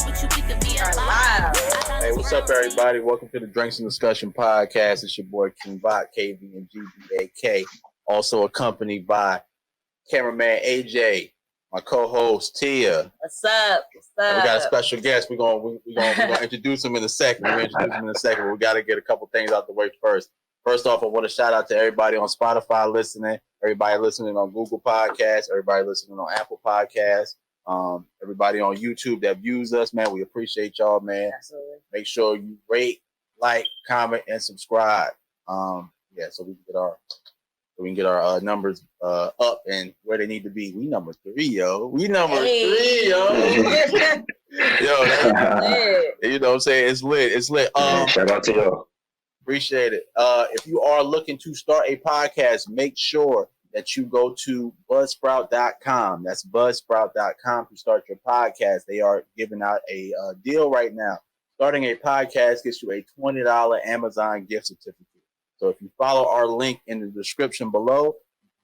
Hey, what's up, everybody? Welcome to the Drinks and Discussion podcast. It's your boy King Bot, KV, and GBAK. Also accompanied by cameraman AJ, my co-host Tia. What's up? And we got a special guest. We're gonna introduce him in a second. But we got to get a couple things out the way first. First off, I want to shout out to everybody on Spotify listening, everybody listening on Google Podcasts, everybody listening on Apple Podcasts. Everybody on YouTube that views us, man, we appreciate y'all, man. Absolutely. Make sure you rate, like, comment, and subscribe. So we can get our numbers up and where they need to be. We number 3, yo. We number 3, yo. Yo, you know what I'm saying? It's lit. It's lit. Shout out to y'all. Appreciate it. If you are looking to start a podcast, make sure that you go to buzzsprout.com. That's buzzsprout.com to start your podcast. They are giving out a deal right now. Starting a podcast gets you a $20 Amazon gift certificate. So if you follow our link in the description below,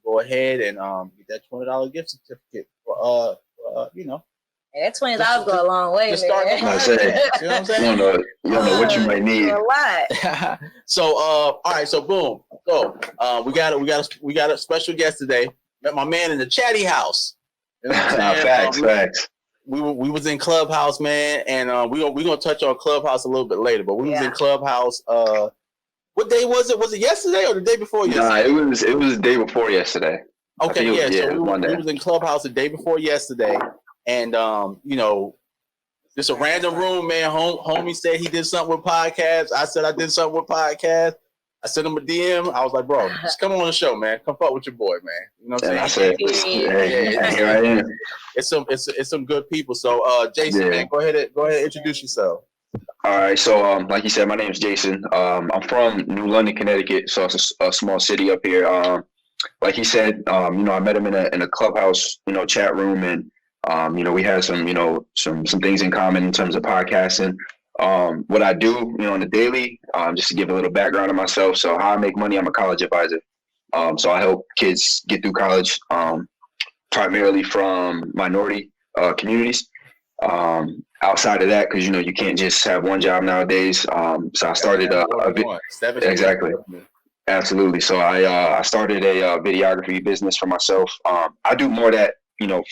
go ahead and get that $20 gift certificate for That $20 go a long way, man. You know what I'm saying? You don't know what you might need. A lot. So all right, so boom. So we got a special guest today. Met my man in the chatty house. You know what I'm saying? Facts. We was in Clubhouse, man, and we gonna touch on Clubhouse a little bit later. But we was in Clubhouse. What day was it? Was it yesterday or the day before yesterday? Nah, it was the day before yesterday. Okay, so we was in Clubhouse the day before yesterday, and just a random room, man. Homie said he did something with podcasts. I said I did something with podcasts. I sent him a DM. I was like, bro, just come on the show, man. Come fuck with your boy, man. You know what I'm saying? Here I am. It's some good people. So Jason, man, go ahead and introduce yourself. All right, so like you said, my name is Jason. I'm from New London, Connecticut, so it's a small city up here. Like he said, I met him in a Clubhouse, chat room, and we had some things in common in terms of podcasting. What I do, on the daily, just to give a little background on myself. So how I make money, I'm a college advisor. So I help kids get through college, primarily from minority communities. Outside of that, because you can't just have one job nowadays. So I started exactly. Absolutely. So I started a videography business for myself. I do more of that,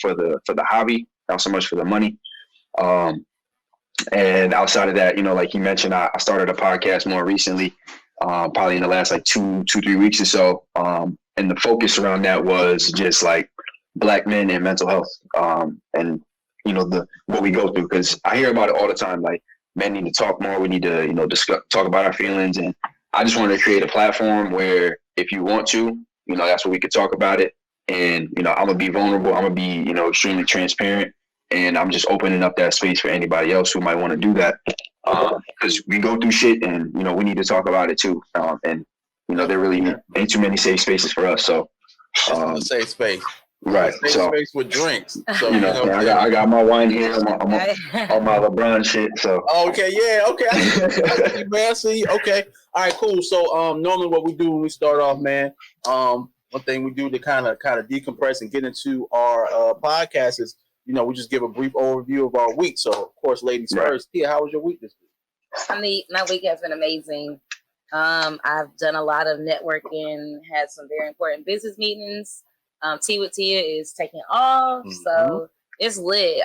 for the hobby, not so much for the money. And outside of that, like you mentioned, I started a podcast more recently, probably in the last like 2-3 weeks or so. And the focus around that was just like Black men and mental health. And what we go through, because I hear about it all the time. Like, men need to talk more. We need to, talk about our feelings. And I just wanted to create a platform where if you want to, that's where we could talk about it. And, I'm going to be vulnerable. I'm going to be, extremely transparent. And I'm just opening up that space for anybody else who might want to do that. Because we go through shit and, we need to talk about it too. And, there really ain't too many safe spaces for us. So a safe space. Right. Safe space with drinks. So, I got my wine here, on my LeBron shit. So okay, I see. Okay. All right, cool. So normally what we do when we start off, man, one thing we do to kind of decompress and get into our podcast is, we just give a brief overview of our week. So, of course, ladies first. Tia, how was your week this week? My week has been amazing. I've done a lot of networking, had some very important business meetings. Tea with Tia is taking off, so it's lit.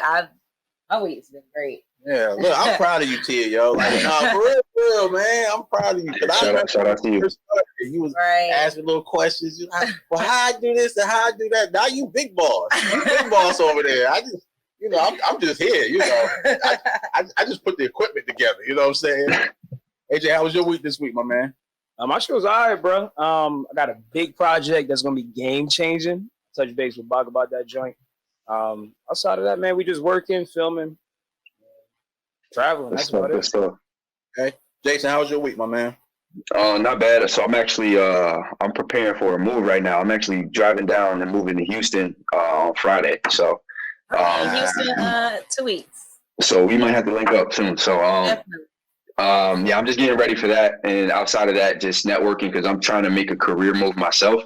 My week's been great. Yeah, look, I'm proud of you, Tia, yo. Like, for real, man, I'm proud of you. Shout out to you. You was asking little questions. You like, well, how I do this and how I do that. Now you big boss. You big boss over there. I just, I'm just here. I just put the equipment together. You know what I'm saying? AJ, how was your week this week, my man? My show's all right, bro. I got a big project that's gonna be game changing. Touch base with Bog about that joint. Outside of that, man, we just working, filming, traveling. That's about it. Okay, Jason, how was your week, my man? Not bad. So I'm actually I'm preparing for a move right now. I'm actually driving down and moving to Houston on Friday. So Houston, 2 weeks. So we might have to link up soon. So I'm just getting ready for that. And outside of that, just networking, because I'm trying to make a career move myself.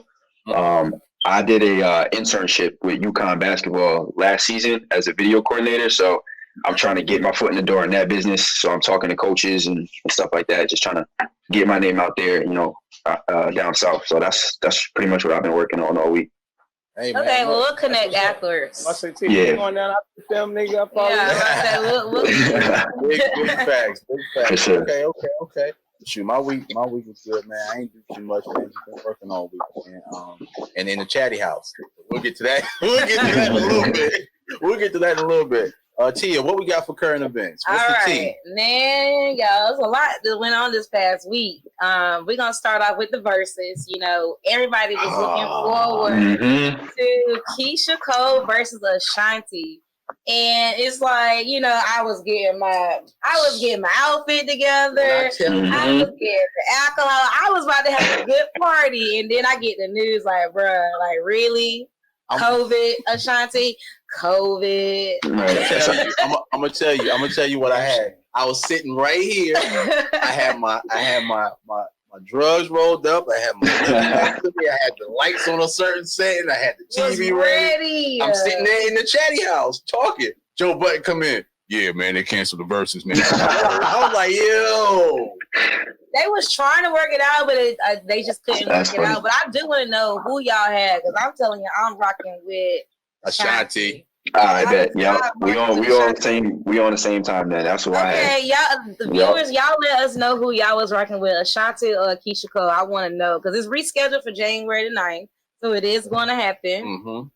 I did a internship with UConn basketball last season as a video coordinator. So I'm trying to get my foot in the door in that business. So I'm talking to coaches and stuff like that, just trying to get my name out there, down south. So that's pretty much what I've been working on all week. Hey, man, Okay, well, look. we'll connect afterwards. I say, T, Yeah. you going down after the film, nigga? I follow Yeah, you. I said, we'll Big facts. Big facts. For sure. Okay. Shoot, my week was good, man. I ain't do too much, man. Just been working all week, man. And in the chatty house. We'll get to that. We'll get to that in a little bit. Tia, what we got for current events? What's All the right, tea? man, y'all, there's a lot that went on this past week. We're gonna start off with the verses. Everybody was looking forward Mm-hmm. to Keisha Cole versus Ashanti. And it's like, I was getting my outfit together. When I tell you, I was getting the alcohol. I was about to have a good party, and then I get the news like, bruh, like really? COVID, Ashanti, COVID. I'm gonna tell you what I had. I was sitting right here. I had my drugs rolled up. I had my I had the lights on a certain setting. I had the TV ready. I'm sitting there in the chatty house talking. Joe Button come in. Yeah, man, they canceled the verses, man. I was like, yo. They was trying to work it out, but they just couldn't That's work it funny. out. But I do want to know who y'all had, because I'm telling you, I'm rocking with Ashanti. I bet. Yep. We on the same time then. That's what I had. Okay, y'all, the viewers, y'all let us know who y'all was rocking with, Ashanti or Keisha Cole. I want to know, because it's rescheduled for January the 9th, so it is going to happen. Mm-hmm.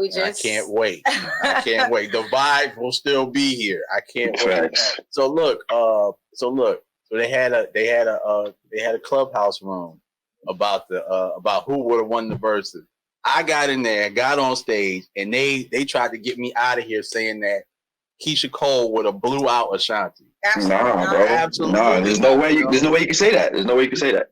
We just I can't wait. The vibe will still be here. I can't wait. So look. So they had a clubhouse room about who would have won the verses. I got in there, got on stage, and they tried to get me out of here saying that Keisha Cole would have blew out Ashanti. Absolutely Nah, not. bro. Absolutely No, there's no way you can say that. There's no way you can say that.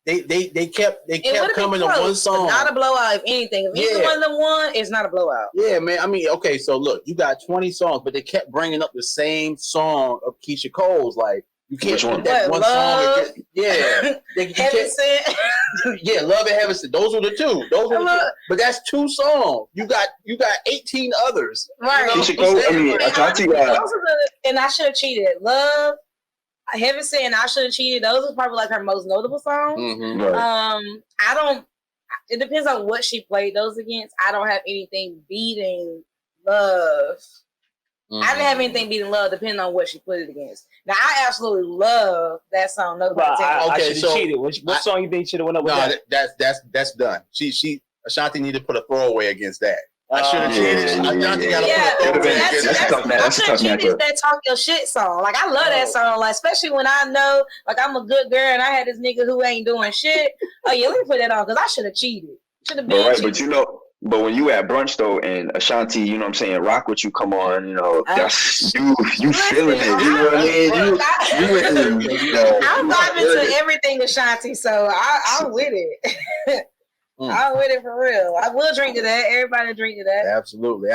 They kept It coming to close, one but song. not a blowout. If anything, if either Yeah. one of them won, it's not a blowout. Yeah, man. I mean, okay, so look, you got 20 songs, but they kept bringing up the same song of Keisha Cole's. Like, you can't Which one? put that one Love? song again. Yeah. You Heaven can't- Sent. Yeah, Love and Heaven Sent. Those were the two. But that's two songs. You got 18 others. Right. Keisha Cole, Ashanti got. And I should have cheated. Love, Heaven Sent, and I should have cheated. Those are probably like her most notable songs. Mm-hmm. Right. It depends on what she played those against. I don't have anything beating Love. Mm-hmm. I didn't have anything beating Love, depending on what she put it against. Now, I absolutely love that song. No, But I Okay, should have so cheated. What song you think should have went up with No, that? that's done. Ashanti need to put a throwaway against that. I should have Yeah, cheated. yeah, Ashanti yeah. gotta Yeah, put a throwaway that's against a that. tough match. That's a tough It's matchup. that Talk Your Shit song. Like, I love that song. Like, especially when I know, like, I'm a good girl and I had this nigga who ain't doing shit. Oh yeah, let me put that on, because I should have cheated. Should have been cheated. But when you at brunch though, and Ashanti, you know what I'm saying, rock what you come on, that's you feeling it. You know what I mean? I'm vibing to everything Ashanti, so I'm with it. I'm with it for real. I will drink to that. Everybody drink to that. Absolutely.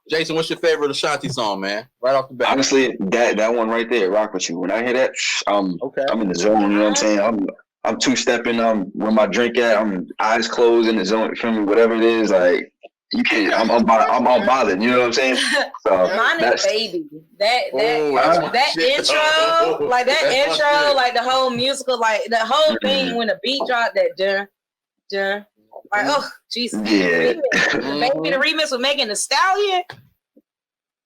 Jason, what's your favorite Ashanti song, man? Right off the bat. Honestly, that one right there, rock with you. When I hear that, I'm in the zone. You know what I'm saying? I'm two-stepping. I'm where my drink at. I'm eyes closed in the zone. You feel me? Whatever it is, like you can't. I'm unbothered. You know what I'm saying? So Mine is Baby. That intro, like that intro, like the whole musical, like the whole thing when the beat dropped, that dun dun. Like, oh Jesus! Yeah. Baby, the remix with Megan Thee Stallion.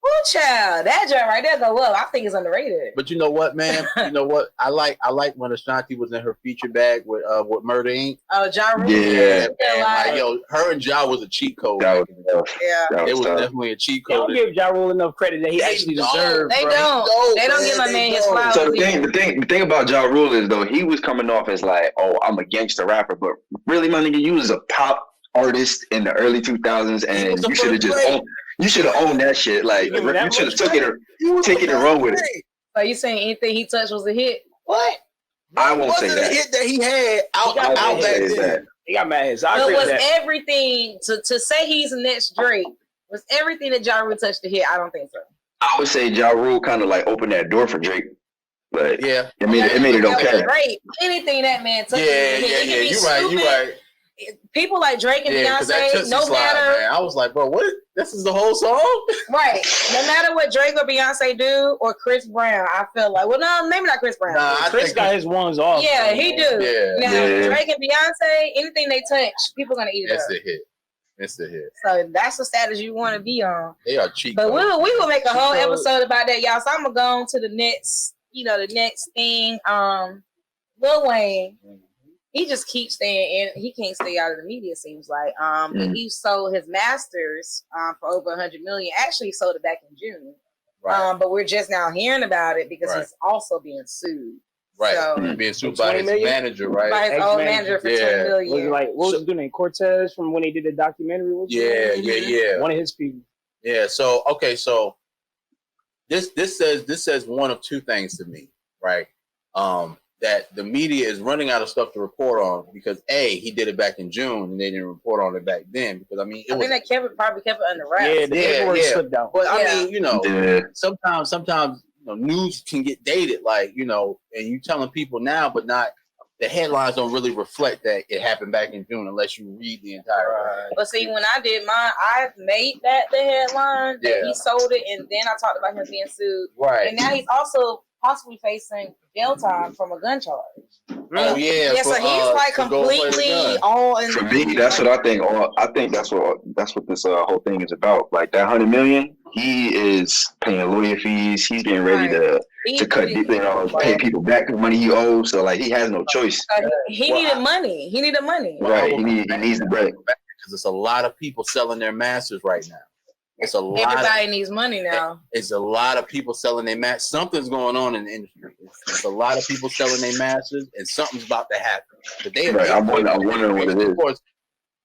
Ooh, child, that joint right there go up. I think it's underrated. But you know what, man? You know what? I like when Ashanti was in her feature bag with Murder Inc. Oh, Ja Rule. Yeah. Like, yo, her and Ja was a cheat code. That was tough. Yeah. It was tough. definitely a cheat They don't code. give Ja Rule enough credit that he actually deserved. They bro. don't. They don't give my man his flowers. So the thing about Ja Rule is though, he was coming off as like, oh, I'm a gangster rapper, but really, my nigga, you was a pop artist in the early 2000s, and you should have just owned that shit. Like you should have taken it and run with it. So you saying anything he touched was a hit? What? I won't say Wasn't that. a hit that he had out back then. He got mad hits. I But agree was with that. everything to say he's the next Drake? Was everything that Ja Rule touched the hit? I don't think so. I would say Ja Rule kind of like opened that door for Drake, but Yeah. it made it okay. Great. Anything that man touched. Yeah. You're right. people like Drake and Yeah, 'cause that Beyonce, Tootsie no Slide, matter man. I was like, bro, what? This is the whole song? right, no matter what Drake or Beyonce do or Chris Brown, I feel like no, maybe not Chris Brown. Nah, I Chris think got his ones off. Yeah, man. he do. Yeah. Now Yeah. Drake and Beyonce, anything they touch, people gonna eat it It's up. the hit. It's the hit. So that's the status you want to be on. They are cheap. But we will make a whole So- episode about that, y'all. So I'm gonna go on to the next, the next thing. Lil Wayne, he just keeps staying in. He can't stay out of the media. Seems like. But he sold his masters for over 100 million. Actually, he sold it back in June. Right. But we're just now hearing about it because Right. he's also being sued. Right. So, Being sued For by 20 his million? manager, right? by his old Ex-manager. manager for Yeah. 10 Was it million. like, what was his name? Cortez from when they did the documentary? What's his name? Yeah. One of his people. Yeah. So okay, so this says one of two things to me, right? That the media is running out of stuff to report on because he did it back in June and they didn't report on it back then because I mean I think they probably kept it under wraps. Yeah, the paperwork yeah. slipped out. but Yeah. I mean, Yeah. sometimes news can get dated, like and you telling people now, but not the headlines don't really reflect that it happened back in June unless you read the entire. But see, when I did mine, I made that the headline that Yeah. he sold it, and then I talked about him being sued. Right. And now he's also possibly facing jail time from a gun charge. Oh yeah. Yeah, so he's like for going for the completely gun. all in. For me, that's what I think. I think that's what this whole thing is about. Like that 100 million, he is paying lawyer fees. He's getting ready to cut, pay people back the money he owes. So like he has no choice. He Well, needed money. He needed money. Right? He needs the bread. Because it's a lot of people selling their masters right now. It's a lot. Everybody needs money now. It's a lot of people selling their masters. Something's going on in the industry. It's a lot of people selling their masters, and something's about to happen. But Right, I'm wondering what it is. Of course,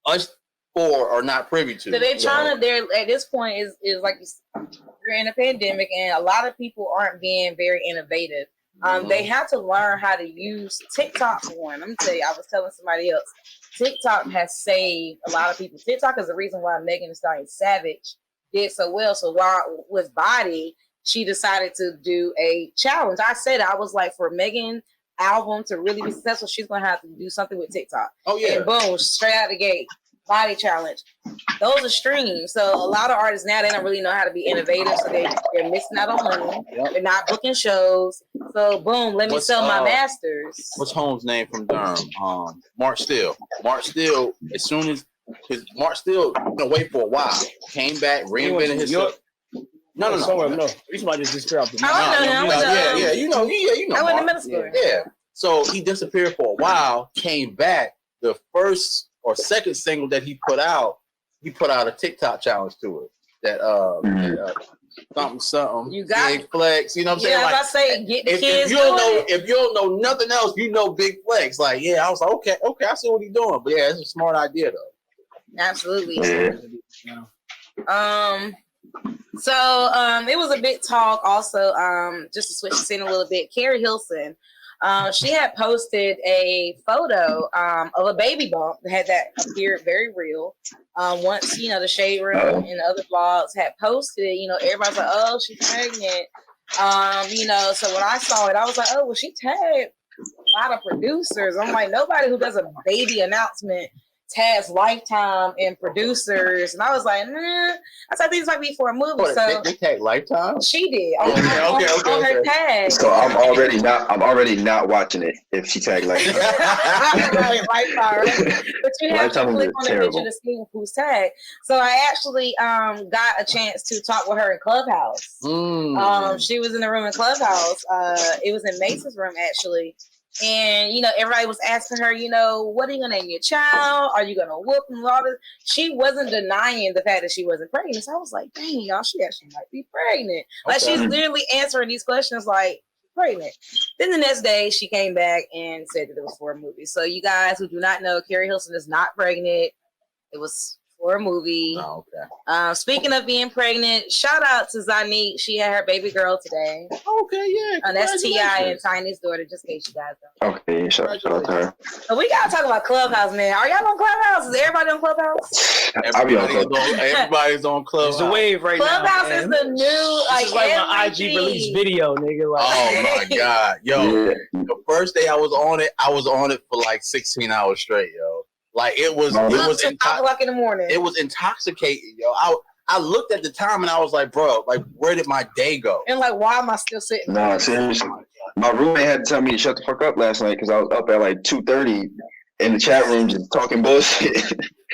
us four are not privy to. So they're trying to. They're at this point is like you're in a pandemic, and a lot of people aren't being very innovative. They have to learn how to use TikTok for one. Let me tell you, I was telling somebody else, TikTok has saved a lot of people. TikTok is the reason why Megan Thee Stallion Savage did so well. So while with Body, she decided to do a challenge. I said, I was like, for Megan album to really be successful, she's gonna have to do something with TikTok. Oh yeah. And boom, straight out the gate, Body challenge. Those are streams. So a lot of artists now, they don't really know how to be innovative, so they're missing out on money. Yep. They're not booking shows. So boom, let me sell my masters. What's Holmes' name from Durham? Mark Steele. Mark Steele. As soon as because Mark Steele wait for a while, came back, reinvented himself. No. He's about to just disappear off the I know, Yeah, you know. I went to Mark. middle school. Yeah. So he disappeared for a while, came back. The first or second single that he put out a TikTok challenge to it. That something. You got Big Flex. You know what I'm saying? Yeah, Like, I say, get the if kids you don't doing know, it. if you don't know nothing else, you know Big Flex. Like, yeah, I was like, okay, I see what he's doing. But yeah, it's a smart idea though. Absolutely. Yeah. It was a big talk also, just to switch the scene a little bit. Carrie Hilson, she had posted a photo of a baby bump that appeared very real. Once, the Shade Room and the other blogs had posted it, everybody's like, oh, she's pregnant. So when I saw it, I was like, oh, well, she tagged a lot of producers. I'm like, nobody who does a baby announcement tags Lifetime and producers, and I was like, I thought these might be for a movie. What, So they tag Lifetime? she did on Okay. her tag. So I'm already not watching it if she tagged like Lifetime, right? But you have to Lifetime click is on the terrible. picture to see who's tagged. So I actually got a chance to talk with her in Clubhouse. She was in the room in Clubhouse. It was in Mace's room actually. And everybody was asking her, what are you gonna name your child? Are you gonna whoop him? All this. She wasn't denying the fact that she wasn't pregnant. So I was like, dang, y'all, she actually might be pregnant. Like she's literally answering these questions like pregnant. Then the next day she came back and said that it was for a movie. So you guys who do not know, Carrie Hilson is not pregnant. It was for a movie. Oh, okay. Speaking of being pregnant, shout out to Zanique. She had her baby girl today. Okay, yeah. That's T.I. and congratulations. Tiny's daughter, just in case you guys don't. okay, shout out to her. So we gotta talk about Clubhouse, man. Are y'all on Clubhouse? Is everybody on Clubhouse? I'll be on Everybody's on Clubhouse. It's a wave right Clubhouse now. is the new This is like my IG everything. release video, nigga. Like, Oh my god, yo! Yeah. The first day I was on it for like 16 hours straight, yo. Like it was Up to 5 o'clock in the morning. it was intoxicating, yo. I looked at the time and I was like, bro, like where did my day go? And like, why am I still sitting? Nah, seriously. My roommate had to tell me to shut the fuck up last night because I was up at like 2:30 in the chat room just talking bullshit.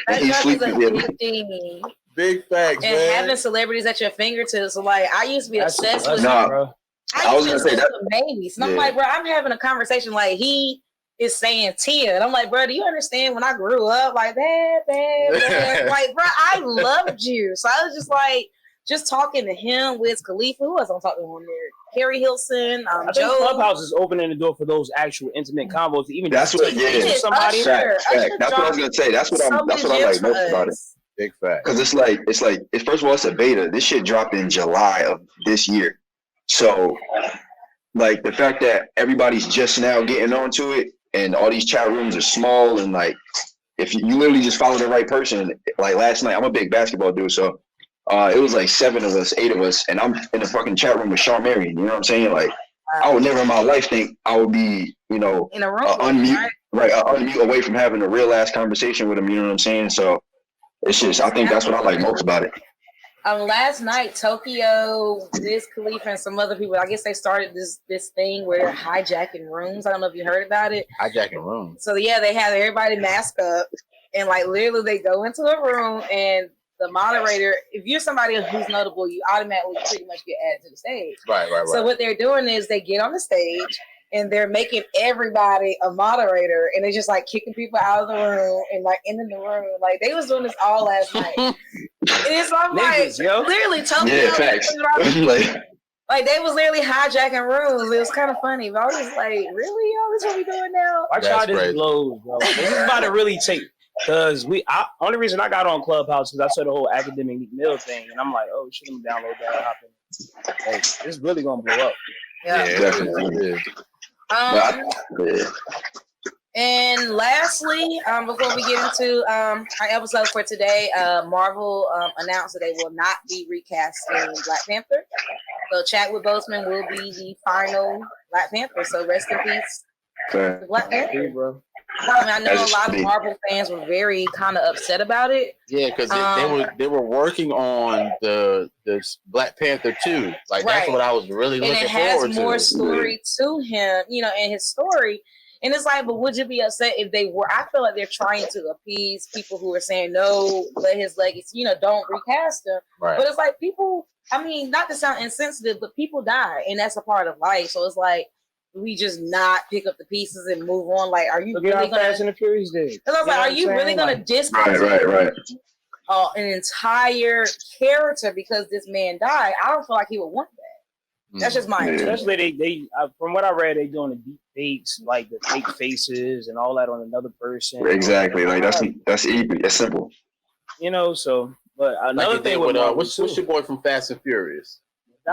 That He's drug is sleeping. addicting. Big facts, And man. having celebrities at your fingertips, like I used to be That's obsessed with. Nah. bro. I was used gonna to say obsessed with babies, and I'm Yeah. like, bro, I'm having a conversation. Like he is saying Tia, and I'm like, bro, do you understand when I grew up, like that, like, bro, I loved you. So I was just talking to him, Wiz Khalifa. Who else I'm talking to on there? Harry Hilson, I think Joe. Clubhouse is opening the door for those actual intimate convos. Even That's what- to yeah. somebody. Usher. Fact. That's what I was gonna say. That's what I like most about it. Big fact. Because it's first of all, it's a beta. This shit dropped in July of this year. So, like, the fact that everybody's just now getting onto it and all these chat rooms are small and, like, if you literally just follow the right person, like, last night, I'm a big basketball dude, so it was like 7 of us, 8 of us, and I'm in the fucking chat room with Sean Marion. You know what I'm saying? Like, I would never in my life think I would be, you know, In a room, unmute, right? unmute away from having a real ass conversation with him. You know what I'm saying? So, it's just, I think that's what I like most about it. Last night, Tokyo, Wiz Khalifa, and some other people, I guess they started this thing where they're hijacking rooms. I don't know if you heard about it. Hijacking rooms. So yeah, they have everybody mask up, and like literally they go into a room, and the moderator, if you're somebody who's notable, you automatically pretty much get added to the stage. Right. So what they're doing is they get on the stage and they're making everybody a moderator, and they're just like kicking people out of the room and like in the room. Like they was doing this all last night. And it's I'm like, Niggas, yo. literally Tokyo. Yeah, facts. Like they was literally hijacking rooms. It was kind of funny, but I was just like, really, y'all? This is what we doing now? Watch That's how this crazy. blows, bro. This is about to really take. Because only reason I got on Clubhouse because I saw the whole academic Meek Mill thing, and I'm like, oh shit, I'm download that. Hop in. Like, it's really gonna blow up. Yeah. Definitely. Yeah. And lastly, before we get into our episode for today, Marvel announced that they will not be recasting Black Panther. So Chadwick Boseman will be the final Black Panther. So rest in peace, Fair. to Black Panther. Hey, bro. I mean, I know As a lot of it should be. Marvel fans were very kind of upset about it. Yeah, because they were working on the Black Panther 2. Like that's Right. what I was really And looking it has forward more to. story to him, you know, in his story. And it's like, but would you be upset if they were? I feel like they're trying to appease people who are saying, no, let his legacy, you know, don't recast him. Right. But it's like people, I mean, not to sound insensitive, but people die, and that's a part of life. So it's like, we just not pick up the pieces and move on. Like, are you Look at really how Fast gonna? and the Furious did. Because I was like, are you really gonna discontinue Right. an entire character because this man died? I don't feel like he would want that. That's just my Yeah. opinion. Especially they from what I read, they doing the deep fakes, like the fake faces and all that on another person. Exactly. Like that's easy. That's simple. You know. So, but another Like they thing did with Marvel what's too. your boy from Fast and Furious?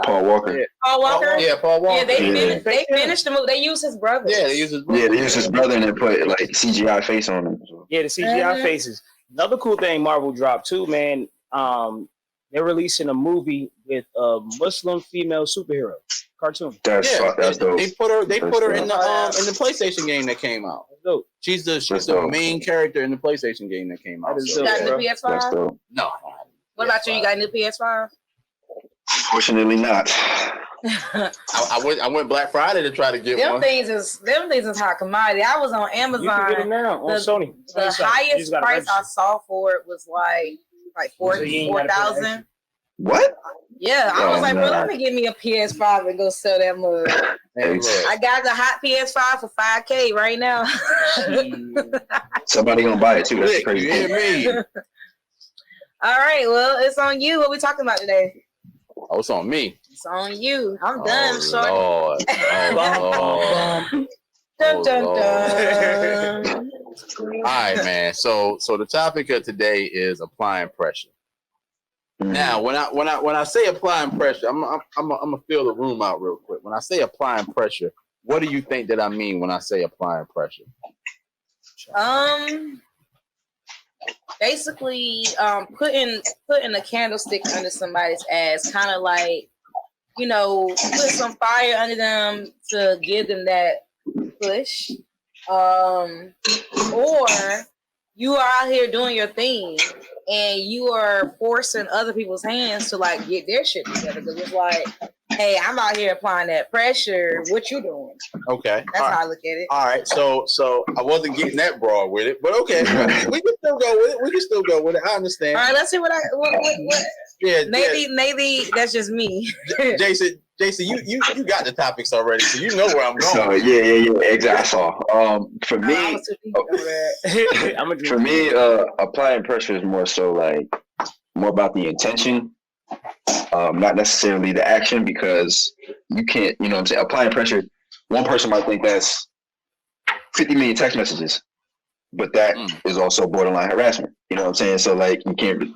Paul Walker. Yeah. Paul Walker. Yeah, Paul Walker. Yeah, they Yeah. finished the movie. They used his brother. Yeah, they use his Yeah, they used his brother and then put like CGI face on him. Yeah, the CGI Mhm. faces. Another cool thing Marvel dropped too, man. They're releasing a movie with a Muslim female superhero cartoon. That's dope. They put her in That's the PlayStation game that came out. That's dope. She's That's the dope. main character in the PlayStation game that came out. That is So, You got a dope. new That's PS5? dope. no. What about you? You got a new PS5? Fortunately not. I went Black Friday to try to get them one. things is hot commodity. I was on You can get it Amazon. now on The- Sony. The Sony site. You highest just gotta price I register. saw for it was like So you ain't gotta pay 4,000. What? Yeah, I was Oh, like, no. well, let me give me a PS5 and go sell that mug. Man, look. I got the hot PS5 for $5K right now. Somebody gonna buy it too. That's the Rick, crazy you hear thing. me? All right, well, it's on you. What we talking about today? Oh, it's on me. It's on you. I'm done, Oh, short. Lord. Oh, Lord. Dun, dun, Oh, dun. All right, man. So the topic of today is applying pressure. Now, when I say applying pressure, I'm gonna fill the room out real quick. When I say applying pressure, what do you think that I mean when I say applying pressure? Basically, putting a candlestick under somebody's ass, kind of like, you know, put some fire under them to give them that push, or you are out here doing your thing, and you are forcing other people's hands to like get their shit together. Because it's like, hey, I'm out here applying that pressure. What you doing? Okay. That's how I look at it. All right. So I wasn't getting that broad with it, but okay, we can still go with it. We can still go with it. I understand. All right, let's see what. Yeah. Maybe that's just me. Jason, you got the topics already, so you know where I'm going. So yeah, exactly. I saw. For me, applying pressure is more so like more about the intention, not necessarily the action, because you can't, you know what I'm saying, applying pressure, one person might think that's 50 million text messages, but that is also borderline harassment. You know what I'm saying? So like you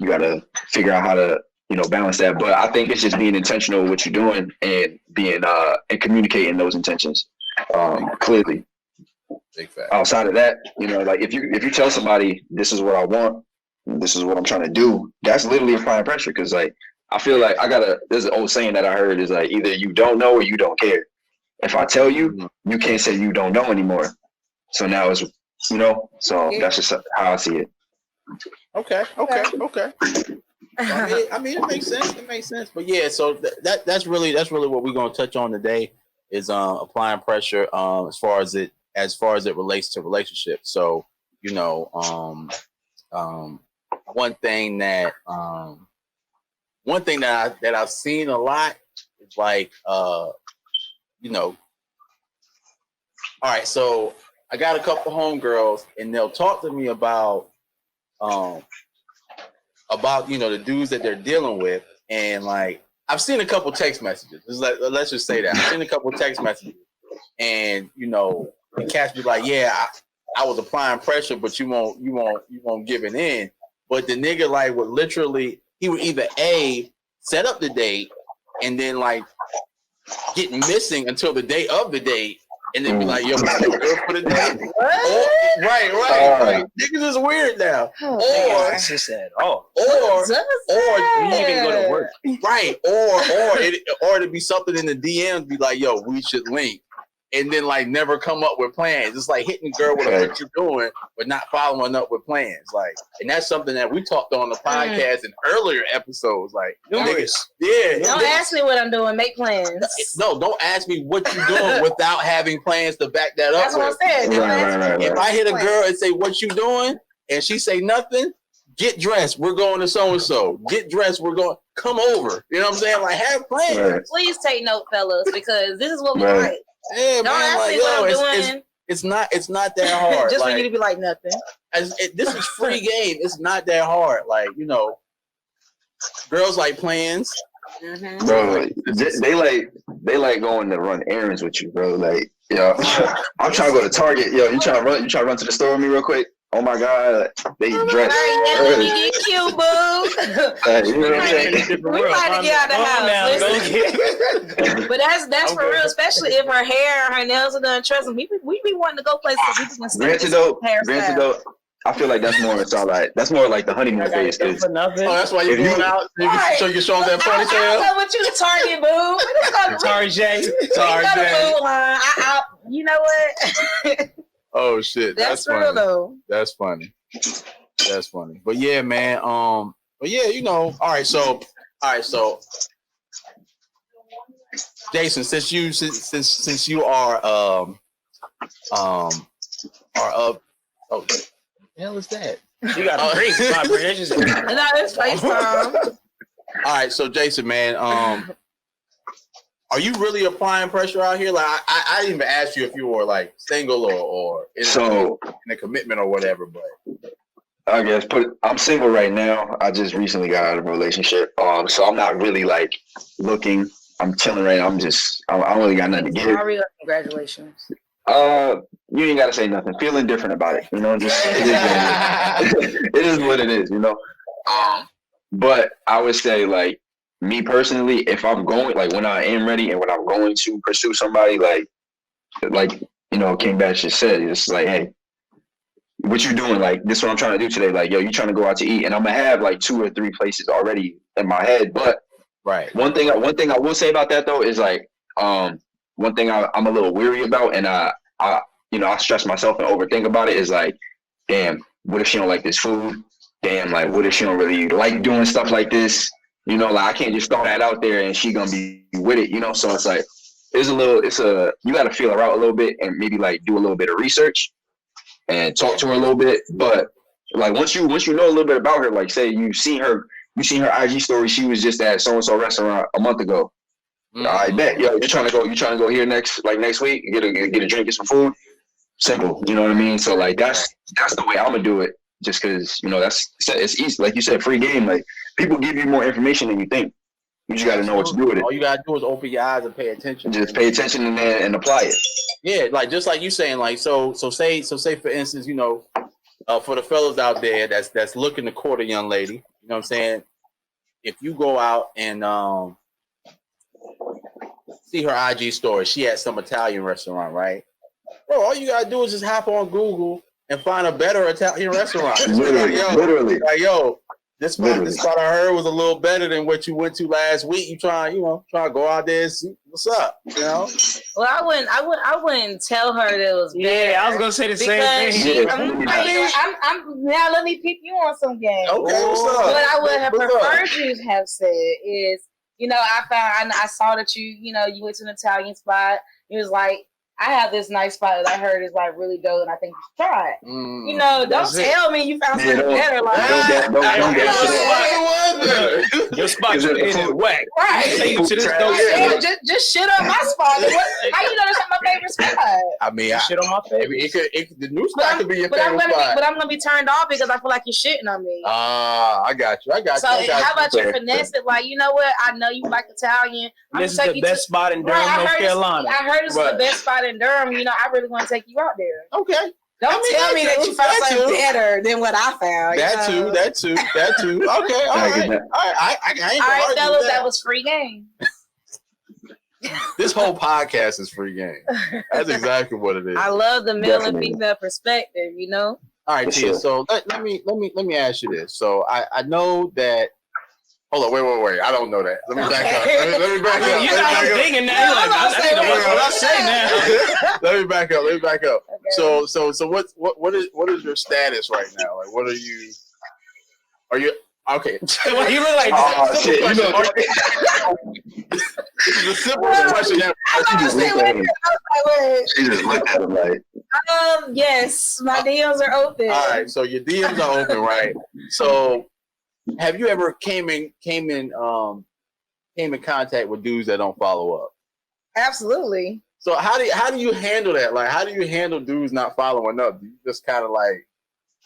gotta figure out how to, you know, balance that. But I think it's just being intentional with what you're doing and being and communicating those intentions clearly. Big fact. Outside of that, you know, like if you tell somebody this is what I want, this is what I'm trying to do, that's literally applying pressure. Because like I feel like there's an old saying that I heard is like either you don't know or you don't care. If I tell you, you can't say you don't know anymore. So now it's, you know, so that's just how I see it. Okay. I mean, it makes sense. It makes sense. But yeah, so that's really what we're gonna touch on today is applying pressure as far as it relates to relationships. So you know, one thing that I've seen a lot is like you know, all right. So I got a couple homegirls, and they'll talk to me about you know the dudes that they're dealing with, and like I've seen a couple text messages. Let's just say that I've seen a couple text messages, and you know the cats be like, yeah, I was applying pressure, but you won't give it in. But the nigga like would literally, he would either set up the date and then like get missing until the day of the date. And then be like, yo, we're good for the day. Right. Niggas is weird now. Or she said, or you didn't even go to work. Right. Or it'd be something in the DMs be like, yo, we should link. And then like never come up with plans. It's like hitting a girl with what you're doing, but not following up with plans. Like, and that's something that we talked on the podcast in earlier episodes. Like, niggas, don't ask me what I'm doing. Make plans. No, don't ask me what you're doing without having plans to back that up. That's what I'm saying. Right. If I hit a girl and say, "What you doing?" and she say nothing, get dressed. We're going to so and so. Get dressed. We're going. Come over. You know what I'm saying? Like, have plans. Right. Please take note, fellas, because this is what we like. Yeah, don't man, ask like, me what I'm doing. It's not that hard. Just like, for you to be like nothing. This is free game. It's not that hard. Like, you know, girls like plans. Mm-hmm. Bro, they like going to run errands with you, bro. Like, yo, I'm trying to go to Target. Yo, you trying to run to the store with me real quick? Oh my God, they dress. Let me get cute, boo. You know what I'm saying? We about to get out of the house. But that's for real, especially if her hair, her nails are done. Trust me, we be wanting to go places. Granted though, I feel like that's more. It's all right. That's more like the honeymoon phase. That's why you're going out. You can show your shoulders that ponytail. I'll go with you to Target, boo. Target. You know what? Oh shit, that's real funny. though. That's funny. But yeah, man. But yeah, you know. All right, so Jason, since you are up. Oh, the hell is that? You got a drink. No, it's FaceTime. All right, so Jason, man, are you really applying pressure out here? Like, I didn't even ask you if you were like single or in a commitment or whatever. But I guess I'm single right now. I just recently got out of a relationship, so I'm not really like looking. I'm chilling right now. I don't really got nothing to give. Congratulations. You ain't gotta say nothing. Feeling different about it, you know. Just it is what it is, you know. But I would say, like, me personally, if I'm going, like, when I am ready and when I'm going to pursue somebody, like you know, King Bash just said, it's like, hey, what you doing? Like, this is what I'm trying to do today. Like, yo, you trying to go out to eat, and I'm gonna have like 2 or 3 places already in my head. But right, one thing I will say about that though is like, one thing I'm a little weary about, and I stress myself and overthink about it is like, damn, what if she don't like this food? Damn, like what if she don't really like doing stuff like this? You know, like I can't just throw that out there and she gonna be with it, you know? So it's like, you got to feel her out a little bit and maybe like do a little bit of research and talk to her a little bit. But like once you know a little bit about her, like say you seen her IG story, she was just at so-and-so restaurant a month ago. I bet, yo, you're trying to go here next week, get a drink, get some food. Simple, you know what I mean? So like that's the way I'm gonna do it. Just because you know it's easy, like you said, free game. Like people give you more information than you think. You just got to know what to do with it. All you gotta do is open your eyes and pay attention. Just pay attention and apply it. Yeah, like just like you saying, like so say for instance, you know, for the fellas out there that's looking to court a young lady, you know what I'm saying? If you go out and see her IG story, she at some Italian restaurant, right? Bro, all you gotta do is just hop on Google and find a better Italian restaurant. Literally. Like, yo, this spot I heard was a little better than what you went to last week. You trying to go out there and see what's up, you know? Well, I wouldn't tell her that it was bad. Yeah, I was gonna say the same thing. Now let me peep you on some game. Okay, what's up? What I would have preferred you to have said is, you know, I saw that you went to an Italian spot. It was like, I have this nice spot that I heard is like really dope, and I think you should try it. You know, don't tell me you found something better. Like, don't get your spot is whack. Right? Just shit on my spot. How you know that's not my favorite spot? I mean, shit on my favorite. The new spot could be your favorite spot. But I'm gonna be turned off because I feel like you're shitting on me. I got you. So how about you finesse it? Like, you know what? I know you like Italian. This is the best spot in Durham, North Carolina. I heard it's the best spot in Durham. You know, I really want to take you out there. Okay. Don't tell me that you found something better than what I found. That too. Okay, all right. I ain't all right, fellas, that was free game. This whole podcast is free game. That's exactly what it is. I love the male and female perspective, you know. All right, Tia. So let me ask you this. So I know that. Hold on, wait. I don't know that. Let me back up. Let me back up. You got me thinking now. Let me back up. Okay. So what is your status right now? Like, what are you? Okay? Well, you look like shit. This is a simple question. She just looked at him like. Yes, my DMs are open. All right, so your DMs are open, right? So, have you ever came in contact with dudes that don't follow up? Absolutely. So how do you handle that? Like, how do you handle dudes not following up? Do you just kind of like,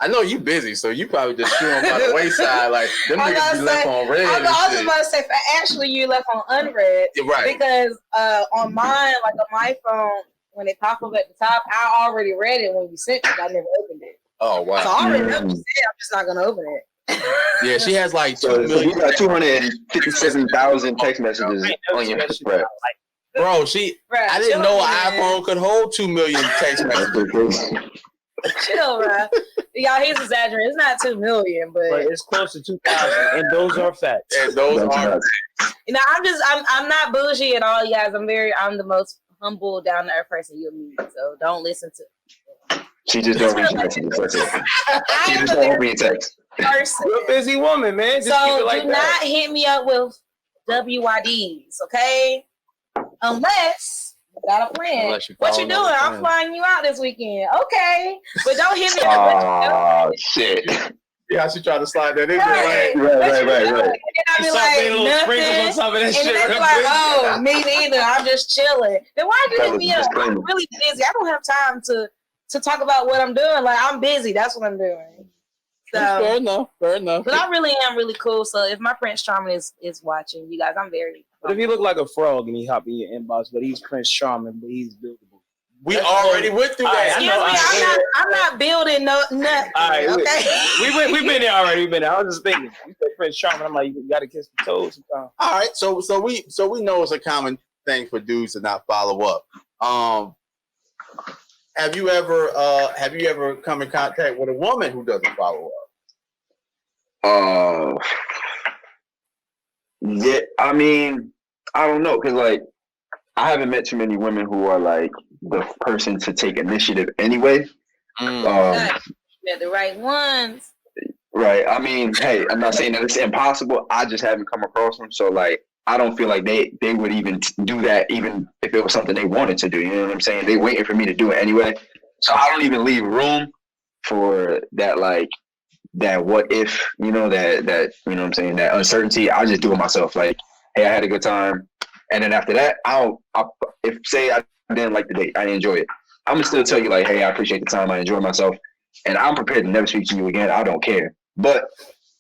I know you busy, so you probably just shoot them by the wayside, like them niggas be left on red. I was about to say, actually, you left on unread, right? Because on mine, like on my phone, when it pop up at the top, I already read it when you sent it. I never opened it. Oh wow! So I already know what you said. I'm just not gonna open it. Yeah, she has like 2 million. You got 257,000 text messages on your phone. Bro, I didn't know an iPhone could hold 2 million text messages. Chill, bro. Y'all, he's exaggerating. It's not 2 million, but it's close to 2,000, and those are facts. And those are. You know, I'm not bougie at all, you guys. I'm the most humble, down to earth person you'll meet. So don't listen to. She just don't read messages. That's it. She just don't read text. You're a busy woman, man. Just keep it like do not hit me up with WYDs, okay? Unless you got a friend. What you doing? I'm flying you out this weekend. Okay. But don't hit me up. Oh, shit. Yeah, she tried to slide that in there. Right. And I'll be like, nothing. On top of that And shit then they be like, oh, me neither. I'm just chilling. Then why you hit me up? I'm really busy. I don't have time to talk about what I'm doing. Like, I'm busy. That's what I'm doing. So, fair enough. But I really am really cool. So if my Prince Charming is watching, you guys, I'm very. But if he look like a frog and he hop in your inbox, but he's Prince Charming, but he's buildable. We already went through that. Excuse me, I'm not building nothing. All right, okay. We've been there already. I was just thinking. You said Prince Charming. I'm like, you got to kiss the toes sometimes. All right, so we know it's a common thing for dudes to not follow up. Have you ever come in contact with a woman who doesn't follow up? Yeah, I mean, I don't know, because like I haven't met too many women who are like the person to take initiative anyway. Met the right ones. Right. I mean, hey, I'm not saying that it's impossible. I just haven't come across them. So like, I don't feel like they would even do that, even if it was something they wanted to do. You know what I'm saying? They waiting for me to do it anyway. So I don't even leave room for that, like that what if, you know, that you know what I'm saying, that uncertainty. I just do it myself. Like, hey, I had a good time, and then after that, if say I didn't like the date, I didn't enjoy it, I'm gonna still tell you like, hey, I appreciate the time, I enjoy myself, and I'm prepared to never speak to you again. I don't care. But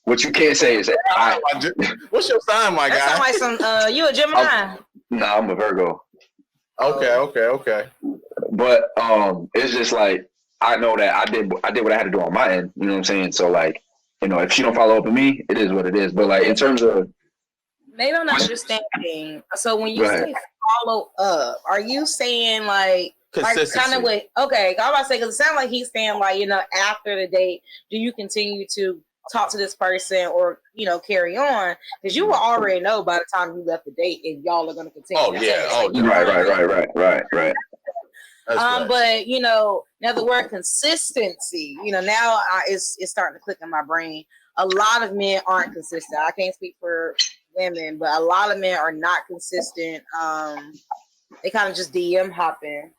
what you can't say is that what's your sign, my That guy? sound like some. You a Gemini? Nah, I'm a Virgo. Okay. But it's just like, I know that I did what I had to do on my end. You know what I'm saying? So like, you know, if she don't follow up with me, it is what it is. But like, in terms of Maybe I'm not understanding. So when you Go ahead. say follow up, are you saying like Consistency. kind of what? Okay, I was about to say because it sounds like he's saying like, you know, after the date, do you continue to talk to this person or, you know, carry on? Because you will already know by the time you left the date if y'all are going to continue. Oh, to yeah. text. Oh, Like, you know what I mean? right. That's right. But you know, now the word consistency, you know, now it's starting to click in my brain. A lot of men aren't consistent. I can't speak for women, but a lot of men are not consistent. They kind of just DM hopping.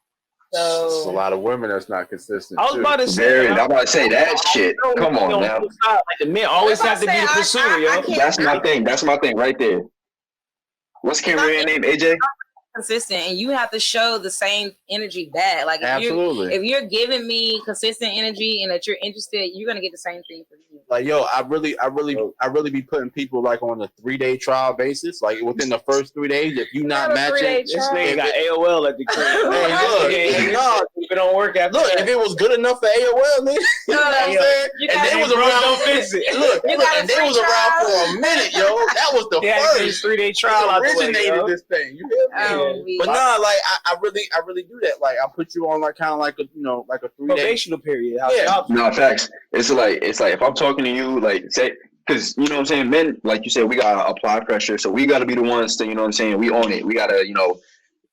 There's a So lot of women that's not consistent. I was too. about to say. I'm about to say that shit. Come on now. Like the men always have to be the I pursuer, yo. can't- That's my thing right there. What's cameraman name? AJ? consistent, and you have to show the same energy back. Like Absolutely. if you're giving me consistent energy and that you're interested, you're gonna get the same thing from me. Like, yo, I really be putting people like on a 3-day trial basis. Like within the first 3 days, if you not matching, This nigga got AOL at the crib. Hey, look, If it don't work after look, that. if it was good enough for AOL, nigga, you know what I'm saying? You And gotta they was bro, around. don't fix it. Look, You got a and they free was around trial? for a minute, yo. That was the They had to get first. this 3-day trial out the way, Originated yo. this thing. You feel me? But nah, like I really do that. Like I put you on like kind of like a like a 3-day. Probational period. Yeah. No, facts. It's like if I'm talking to you, like say, because you know what I'm saying, men, like you said, we gotta apply pressure, so we gotta be the ones to, you know what I'm saying, we own it. We gotta,